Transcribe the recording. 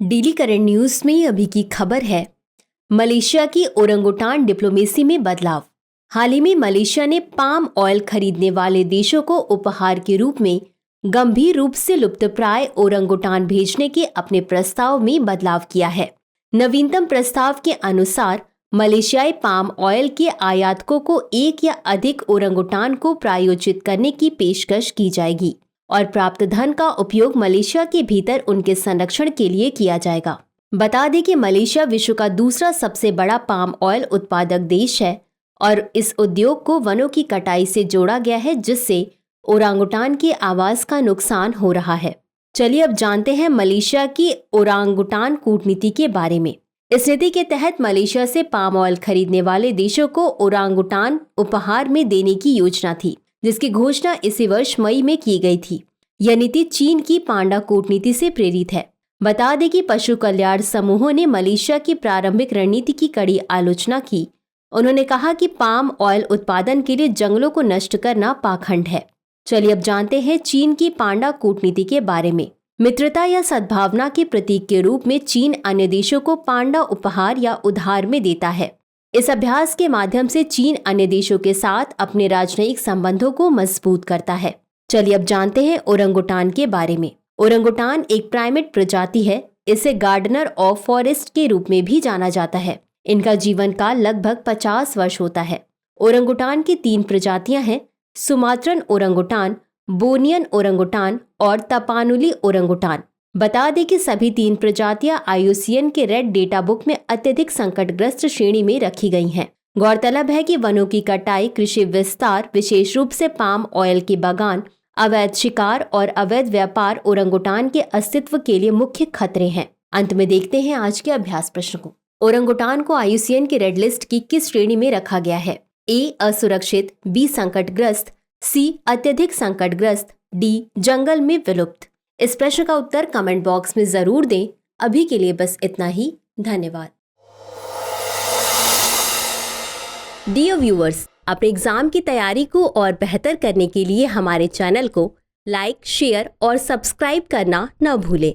Daily current news में अभी की खबर है, मलेशिया की ओरंगुटान डिप्लोमेसी में बदलाव। हाल ही में मलेशिया ने पाम ऑयल खरीदने वाले देशों को उपहार के रूप में गंभीर रूप से लुप्तप्राय ओरंगुटान भेजने के अपने प्रस्ताव में बदलाव किया है। नवीनतम प्रस्ताव के अनुसार मलेशियाई पाम ऑयल के आयातकों को एक या अधिक ओरंगुटान को प्रायोजित करने की पेशकश की जाएगी और प्राप्त धन का उपयोग मलेशिया के भीतर उनके संरक्षण के लिए किया जाएगा। बता दें कि मलेशिया विश्व का दूसरा सबसे बड़ा पाम ऑयल उत्पादक देश है और इस उद्योग को वनों की कटाई से जोड़ा गया है, जिससे ओरांगुटान के आवास का नुकसान हो रहा है। चलिए अब जानते हैं मलेशिया की ओरांगुटान कूटनीति के बारे में। इस नीति के तहत मलेशिया से पाम ऑयल खरीदने वाले देशों को ओरांगुटान उपहार में देने की योजना थी, जिसकी घोषणा इसी वर्ष मई में की गई थी। यह नीति चीन की पांडा कूटनीति से प्रेरित है। बता दें कि पशु कल्याण समूहों ने मलेशिया की प्रारंभिक रणनीति की कड़ी आलोचना की। उन्होंने कहा कि पाम ऑयल उत्पादन के लिए जंगलों को नष्ट करना पाखंड है। चलिए अब जानते हैं चीन की पांडा कूटनीति के बारे में। मित्रता या सद्भावना के प्रतीक के रूप में चीन अन्य देशों को पांडा उपहार या उधार में देता है। इस अभ्यास के माध्यम से चीन अन्य देशों के साथ अपने राजनयिक संबंधों को मजबूत करता है। चलिए अब जानते हैं ओरंगुटान के बारे में। ओरंगुटान एक प्राइमेट प्रजाति है। इसे गार्डनर ऑफ फॉरेस्ट के रूप में भी जाना जाता है। इनका जीवन काल लगभग 50 वर्ष होता है। ओरंगुटान की 3 प्रजातियां हैं: सुमात्रन ओरंगुटान, बोनियन ओरंगुटान और तपानुली ओरंगुटान। बता दें कि सभी 3 प्रजातियां IUCN के रेड डेटा बुक में अत्यधिक संकटग्रस्त श्रेणी में रखी गई हैं। गौरतलब है कि वनों की कटाई, कृषि विस्तार, विशेष रूप से पाम ऑयल के बागान, अवैध शिकार और अवैध व्यापार ओरंगुटान के अस्तित्व के लिए मुख्य खतरे हैं। अंत में देखते हैं आज के अभ्यास प्रश्न को। ओरंगुटान को IUCN की रेड लिस्ट की किस श्रेणी में रखा गया है? A असुरक्षित, B संकटग्रस्त, C अत्यधिक संकटग्रस्त, D जंगल में विलुप्त। इस प्रश्न का उत्तर कमेंट बॉक्स में जरूर दें। अभी के लिए बस इतना ही। धन्यवाद। डियर व्यूअर्स, अपने एग्जाम की तैयारी को और बेहतर करने के लिए हमारे चैनल को लाइक, शेयर और सब्सक्राइब करना न भूलें।